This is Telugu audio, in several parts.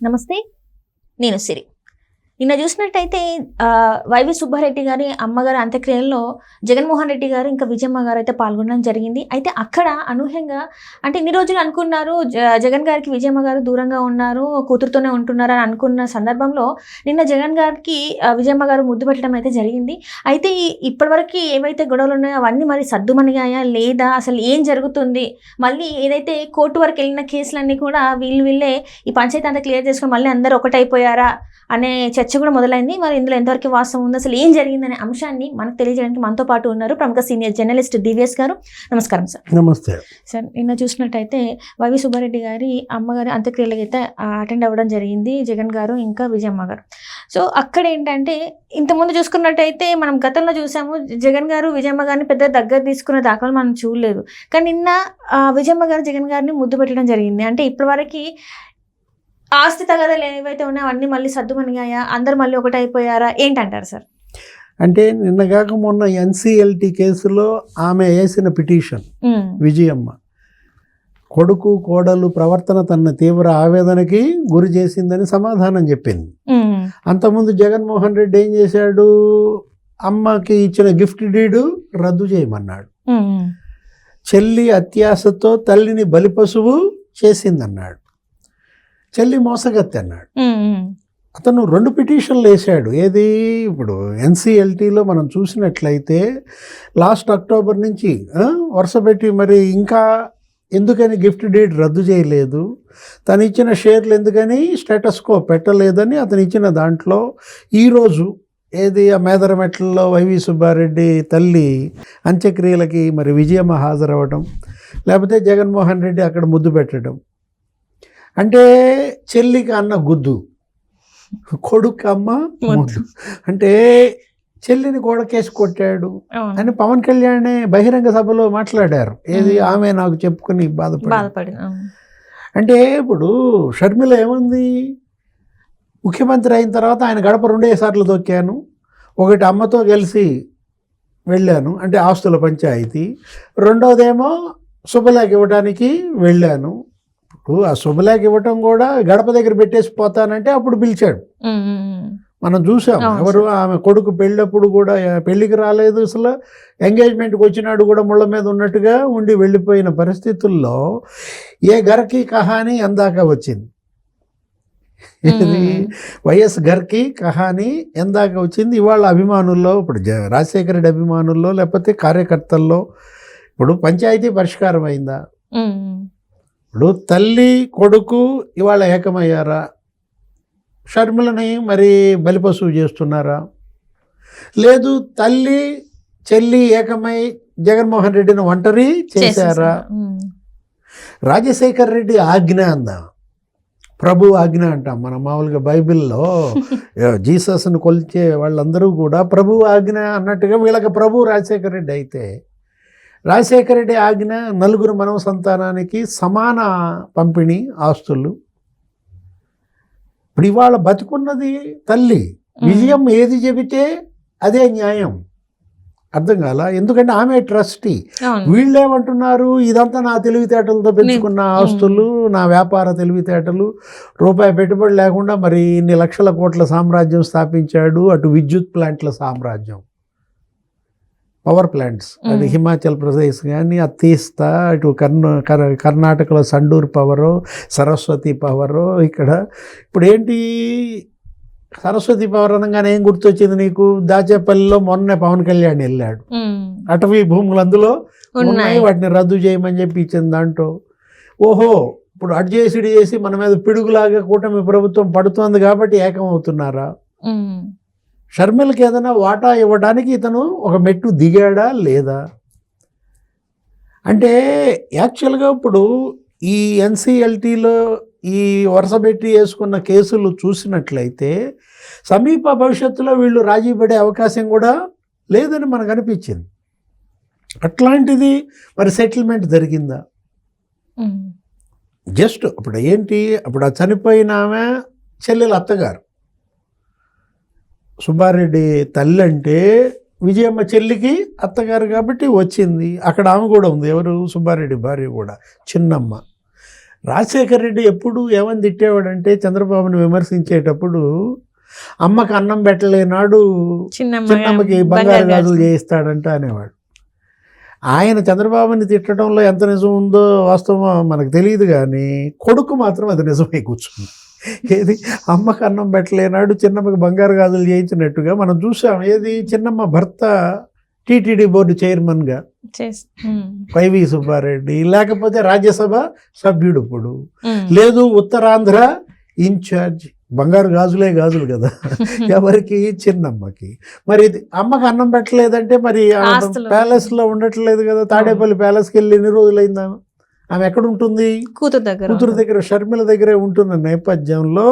నమస్తే. నేను సిరి. నిన్న చూసినట్టయితే వైవి సుబ్బారెడ్డి గారి అమ్మగారి అంత్యక్రియల్లో జగన్మోహన్ రెడ్డి గారు ఇంకా విజయమ్మ గారు అయితే పాల్గొనడం జరిగింది. అయితే అక్కడ అనూహ్యంగా అంటే ఇన్ని రోజులు అనుకున్నారు జగన్ గారికి విజయమ్మ గారు దూరంగా ఉన్నారు, కూతురుతోనే ఉంటున్నారు అని అనుకున్న సందర్భంలో నిన్న జగన్ గారికి విజయమ్మ గారు ముద్దు పెట్టడం అయితే జరిగింది. అయితే ఇప్పటివరకు ఏవైతే గొడవలు ఉన్నాయో అవన్నీ మరి సద్దుమణిగాయా లేదా, అసలు ఏం జరుగుతుంది? మళ్ళీ ఏదైతే కోర్టు వరకు వెళ్ళిన కేసులన్నీ కూడా వీళ్ళే ఈ పంచాయతీ అంతా క్లియర్ చేసుకొని మళ్ళీ అందరూ ఒకటైపోయారా అనే చర్చ కూడా మొదలైంది. మరి ఇందులో ఎంతవరకు వాస్తవం ఉంది, అసలు ఏం జరిగిందనే అంశాన్ని మనకు తెలియజేయడానికి మనతో పాటు ఉన్నారు ప్రముఖ సీనియర్ జర్నలిస్ట్ డివిఎస్ గారు. నమస్కారం సార్. నమస్తే సార్. నిన్న చూసినట్టయితే వైవి సుబ్బారెడ్డి గారి అమ్మగారి అంత్యక్రియలకు అయితే అటెండ్ అవ్వడం జరిగింది జగన్ గారు ఇంకా విజయమ్మ గారు. సో అక్కడ ఏంటంటే ఇంతకుముందు చూసుకున్నట్టయితే మనం గతంలో చూసాము జగన్ గారు విజయమ్మ గారిని పెద్ద దగ్గర తీసుకునే దాఖలు మనం చూడలేదు. కానీ నిన్న విజయమ్మ గారు జగన్ గారిని ముద్దు పెట్టడం జరిగింది. అంటే ఇప్పటివరకు ఆస్తి తగాదాలు ఏవైతే ఉన్నాయో అవన్నీ మళ్ళీ సద్దుమణిగాయా, అందరు మళ్ళీ ఒకటైపోయారా, ఏంటంటారు సార్? అంటే నిన్నగాక మొన్న ఎన్సిఎల్టీ కేసులో ఆమె వేసిన పిటిషన్ విజయమ్మ కొడుకు కోడలు ప్రవర్తన తన తీవ్ర ఆవేదనకి గురి చేసిందని సమాధానం చెప్పింది. అంతకుముందు జగన్మోహన్ రెడ్డి ఏం చేశాడు, అమ్మకి ఇచ్చిన గిఫ్ట్ డీడు రద్దు చేయమన్నాడు. చెల్లి అత్యాశతో తల్లిని బలిపశువు చేసిందన్నాడు. చెల్లి మోసగత్తి అన్నాడు. అతను 2 పిటిషన్లు వేశాడు. ఏది ఇప్పుడు ఎన్సిఎల్టీలో మనం చూసినట్లయితే లాస్ట్ అక్టోబర్ నుంచి వరుసపెట్టి మరి ఇంకా ఎందుకని గిఫ్ట్ డీడ్ రద్దు చేయలేదు, తను ఇచ్చిన షేర్లు ఎందుకని స్టేటస్ కో పెట్టలేదని అతను ఇచ్చిన దాంట్లో ఈరోజు ఏది ఆ మేదరమెట్లలో వైవి సుబ్బారెడ్డి తల్లి అంత్యక్రియలకి మరి విజయమ్మ హాజరవ్వడం, లేకపోతే జగన్మోహన్ రెడ్డి అక్కడ ముద్దు పెట్టడం. అంటే చెల్లికి అన్న గుద్దు, కొడుకు అమ్మ ముద్దు. అంటే చెల్లిని గోడకేసి కొట్టాడు అని పవన్ కళ్యాణ్ బహిరంగ సభలో మాట్లాడారు. ఏది ఆమె నాకు చెప్పుకుని బాధపడి. అంటే ఇప్పుడు షర్మిల ఏముంది, ముఖ్యమంత్రి అయిన తర్వాత ఆయన గడప 2 సార్లు తొక్కాను, ఒకటి అమ్మతో కలిసి వెళ్ళాను అంటే ఆస్తుల పంచాయతీ, రెండోదేమో శుభలేఖ ఇవ్వడానికి వెళ్ళాను. ఆ శుభలేఖ ఇవ్వటం కూడా గడప దగ్గర పెట్టేసి పోతానంటే అప్పుడు పిలిచాడు. మనం చూసాం. ఎవరు ఆమె కొడుకు పెళ్ళప్పుడు కూడా పెళ్ళికి రాలేదు, అసలు ఎంగేజ్మెంట్కి వచ్చినాడు కూడా ముళ్ళ మీద ఉన్నట్టుగా ఉండి వెళ్ళిపోయిన పరిస్థితుల్లో ఏ గర్కి కహాని ఎందాక వచ్చింది. ఇది వైఎస్ గర్కి కహాని ఎందాక వచ్చింది. ఇవాళ అభిమానుల్లో ఇప్పుడు రాజశేఖర రెడ్డి అభిమానుల్లో లేకపోతే కార్యకర్తల్లో ఇప్పుడు పంచాయతీ పరిష్కారం అయిందా? ఇప్పుడు తల్లి కొడుకు ఇవాళ ఏకమయ్యారా? షర్మిలని మరి బలిపశువు చేస్తున్నారా? లేదు తల్లి చెల్లి ఏకమై జగన్మోహన్ రెడ్డిని ఒంటరి చేశారా? రాజశేఖర్ రెడ్డి ఆజ్ఞ అందా, ప్రభు ఆజ్ఞ అంటాం మనం మామూలుగా బైబిల్లో. జీసస్ను కొలిచే వాళ్ళందరూ కూడా ప్రభు ఆజ్ఞ అన్నట్టుగా వీళ్ళకి ప్రభు రాజశేఖర్ రెడ్డి అయితే, రాజశేఖర రెడ్డి ఆజ్ఞ 4 మనవ సంతానానికి సమాన పంపిణీ ఆస్తులు. ఇప్పుడు ఇవాళ బతుకున్నది తల్లి. విజయం ఏది చెబితే అదే న్యాయం. అర్థం కాల? ఎందుకంటే ఆమె ట్రస్టీ. వీళ్ళేమంటున్నారు, ఇదంతా నా తెలివితేటలతో పెంచుకున్న ఆస్తులు, నా వ్యాపార తెలివితేటలు, రూపాయి పెట్టుబడి లేకుండా మరి ఇన్ని లక్షల కోట్ల సామ్రాజ్యం స్థాపించాడు. అటు విద్యుత్ ప్లాంట్ల సామ్రాజ్యం, పవర్ ప్లాంట్స్, అది హిమాచల్ ప్రదేశ్ కానీ తీస్తా, ఇటు కర్ణాటకలో సండూర్ పవరు, సరస్వతి పవరు. ఇక్కడ ఇప్పుడు ఏంటి సరస్వతి పవర్ అనగానే ఏం గుర్తొచ్చింది నీకు? దాచేపల్లిలో మొన్నే పవన్ కళ్యాణ్ వెళ్ళాడు. అటవీ భూములు అందులో ఉన్నాయి, వాటిని రద్దు చేయమని చెప్పి ఇచ్చిన దాంట్లో ఓహో ఇప్పుడు అటు చేసి మన మీద పిడుగులాగా కూటమి ప్రభుత్వం పడుతోంది కాబట్టి ఏకమవుతున్నారా? షర్మిలకి ఏదైనా వాటా ఇవ్వడానికి ఇతను ఒక మెట్టు దిగాడా లేదా? అంటే యాక్చువల్గా ఇప్పుడు ఈ ఎన్సిఎల్టీలో ఈ వరుసపెట్టి వేసుకున్న కేసులు చూసినట్లయితే సమీప భవిష్యత్తులో వీళ్ళు రాజీ పడే అవకాశం కూడా లేదని మనకు అనిపించింది. అట్లాంటిది మరి సెటిల్మెంట్ జరిగిందా? జస్ట్ ఇప్పుడు ఏంటి, అప్పుడు ఆ చనిపోయిన ఆమె చెల్లెల అత్తగారు సుబ్బారెడ్డి తల్లి అంటే విజయమ్మ చెల్లికి అత్తగారు కాబట్టి వచ్చింది. అక్కడ ఆమె కూడా ఉంది, ఎవరు? సుబ్బారెడ్డి భార్య కూడా, చిన్నమ్మ. రాజశేఖర్ రెడ్డి ఎప్పుడు ఏమని తిట్టేవాడంటే చంద్రబాబుని విమర్శించేటప్పుడు అమ్మకి అన్నం పెట్టలేనాడు చిన్నమ్మకి బంగారు గాజులు చేయిస్తాడంట అనేవాడు. ఆయన చంద్రబాబుని తిట్టడంలో ఎంత నిజం ఉందో వాస్తవం మనకు తెలియదు, కానీ కొడుకు మాత్రం అది నిజమై కూర్చుంది. ఏది అమ్మకి అన్నం పెట్టలేనాడు చిన్నమ్మకి బంగారు గాజులు చేయించినట్టుగా మనం చూసాం. ఏది చిన్నమ్మ భర్త టీటీడీ బోర్డు చైర్మన్గా వైవి సుబ్బారెడ్డి, లేకపోతే రాజ్యసభ సభ్యుడు ఇప్పుడు, లేదు ఉత్తరాంధ్ర ఇన్ఛార్జ్. బంగారు గాజులు కదా ఎవరికి? చిన్నమ్మకి. మరి అమ్మకి అన్నం పెట్టలేదంటే మరి ప్యాలెస్లో ఉండట్లేదు కదా. తాడేపల్లి ప్యాలెస్కి వెళ్ళి ఎన్ని రోజులైందా? ఆమె ఎక్కడ ఉంటుంది? కూతురు దగ్గర, షర్మిల దగ్గరే ఉంటున్న నేపథ్యంలో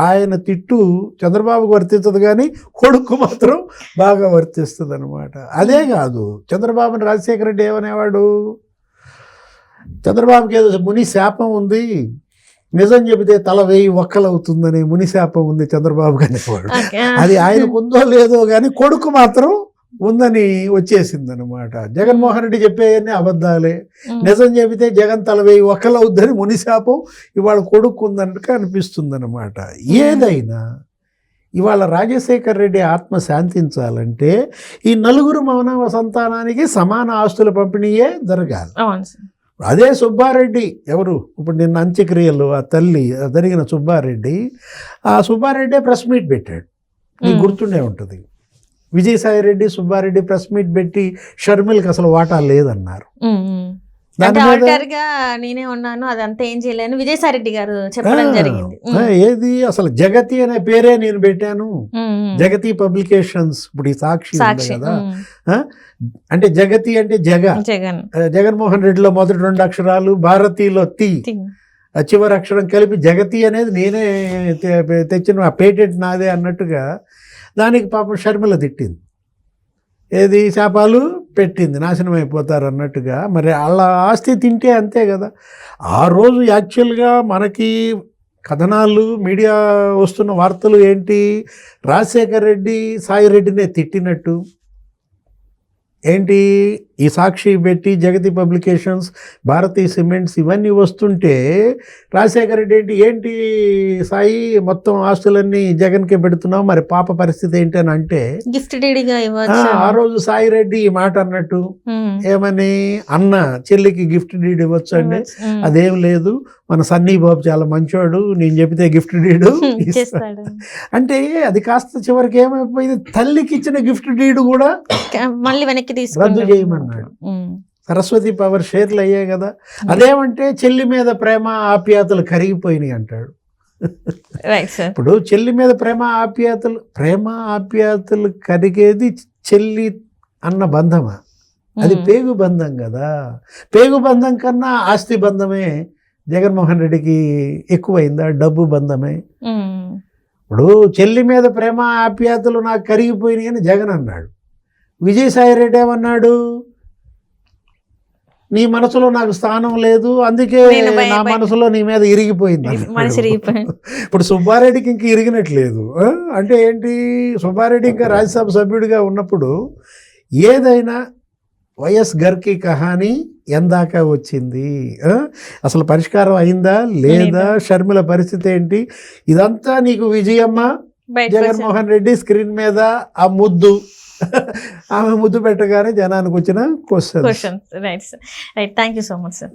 ఆయన తిట్టు చంద్రబాబుకు వర్తించదు, కానీ కొడుకు మాత్రం బాగా వర్తిస్తుంది అనమాట. అదే కాదు, చంద్రబాబుని రాజశేఖర రెడ్డి ఏమనేవాడు, చంద్రబాబుకి ఏదో ముని శాపం ఉంది, నిజం చెబితే తల 1000 ఒక్కలవుతుందని ముని శాపం ఉంది చంద్రబాబుకి అనేవాడు. అది ఆయనకు ఉందో లేదో కానీ కొడుకు మాత్రం ఉందని వచ్చేసింది అనమాట. జగన్మోహన్ రెడ్డి చెప్పేవన్నీ అబద్ధాలే, నిజం చెబితే జగన్ తల 1000 ఒక్కలవుద్దని ముని శాపం ఇవాళ కొడుకు ఉందన్నట్టు అనిపిస్తుంది అనమాట. ఏదైనా ఇవాళ రాజశేఖర్ రెడ్డి ఆత్మ శాంతించాలంటే ఈ నలుగురు మానవ సంతానానికి సమాన ఆస్తుల పంపిణీయే జరగాలి. అదే సుబ్బారెడ్డి ఎవరు ఇప్పుడు నిన్న అంత్యక్రియలు ఆ తల్లి జరిగిన సుబ్బారెడ్డి, ఆ సుబ్బారెడ్డే ప్రెస్ మీట్ పెట్టాడు, నీకు గుర్తుండే ఉంటుంది. విజయసాయి రెడ్డి సుబ్బారెడ్డి ప్రెస్ మీట్ పెట్టి షర్మిల్కి అసలు వాటా లేదన్నారు. నేనే ఉన్నాను, అదంతా ఏం చేయలేను విజయసాయి రెడ్డి గారు చెప్పడం జరిగింది. ఏది అసలు జగతి అనే పేరే నేను పెట్టాను, జగతి పబ్లికేషన్స్. ఇప్పుడు ఈ సాక్షి కదా, అంటే జగతి అంటే జగన్మోహన్ రెడ్డిలో మొదటి 2 అక్షరాలు, భారతీలో తి చివరి అక్షరం కలిపి జగతి అనేది నేనే తెచ్చిన పేటెంట్ నాదే అన్నట్టుగా దానికి పాపం షర్మిల తిట్టింది. ఏది శాపాలు పెట్టింది, నాశనం అయిపోతారు అన్నట్టుగా. మరి వాళ్ళ ఆస్తి తింటే అంతే కదా. ఆ రోజు యాక్చువల్గా మనకి కథనాలు మీడియా వస్తున్న వార్తలు ఏంటి, రాజశేఖర్ రెడ్డి సాయి రెడ్డినే తిట్టినట్టు ఏంటి, ఈ సాక్షి పెట్టి జగతి పబ్లికేషన్స్, భారతీ సిమెంట్స్ ఇవన్నీ వస్తుంటే రాజశేఖర రెడ్డి ఏంటి సాయి మొత్తం ఆస్తులన్నీ జగన్కే పెడుతున్నావు, మరి పాప పరిస్థితి ఏంటి అని అంటే గిఫ్ట్ ఆ రోజు సాయి రెడ్డి ఈ మాట అన్నట్టు, ఏమని అన్న చెల్లికి గిఫ్ట్ డీడ్ ఇవ్వచ్చు అండి, అదేం లేదు మన సన్నీ బాబు చాలా మంచోడు, నేను చెబితే గిఫ్ట్ డీడ్ ఇస్తాడు అంటే అది కాస్త చివరికి ఏమైపోయింది, తల్లికి ఇచ్చిన గిఫ్ట్ డీడ్ కూడా మళ్ళీ వెనక్కి రద్దు చేయమన్నాడు. సరస్వతి పవర్ షేర్లు అయ్యాయి కదా. అదేమంటే చెల్లి మీద ప్రేమ ఆప్యాయతలు కరిగిపోయినాయి అంటాడు. ఇప్పుడు చెల్లి మీద ప్రేమ ఆప్యాయతలు కరిగేది చెల్లి అన్న బంధమా? అది పేగు బంధం కదా. పేగు బంధం కన్నా ఆస్తి బంధమే జగన్మోహన్ రెడ్డికి ఎక్కువైందా? డబ్బు బంధమే. ఇప్పుడు చెల్లి మీద ప్రేమ ఆప్యాయతలు నాకు కరిగిపోయినాయి అని జగన్ అన్నాడు. విజయసాయి రెడ్డి ఏమన్నాడు, నీ మనసులో నాకు స్థానం లేదు, అందుకే నా మనసులో నీ మీద ఇరిగిపోయింది. ఇప్పుడు సుబ్బారెడ్డికి ఇంక ఇరిగినట్లేదు అంటే ఏంటి, సుబ్బారెడ్డి ఇంకా రాజ్యసభ సభ్యుడిగా ఉన్నప్పుడు ఏదైనా వైఎస్ గర్కి కహాని ఎందాక వచ్చింది, అసలు పరిష్కారం అయిందా లేదా, షర్మిల పరిస్థితి ఏంటి, ఇదంతా నీకు విజయమ్మ జగన్మోహన్ రెడ్డి స్క్రీన్ మీద ఆ ముద్దు ఆమె ముద్దు పెట్టగానే జనానికి వచ్చిన question. Right thank you so much sir.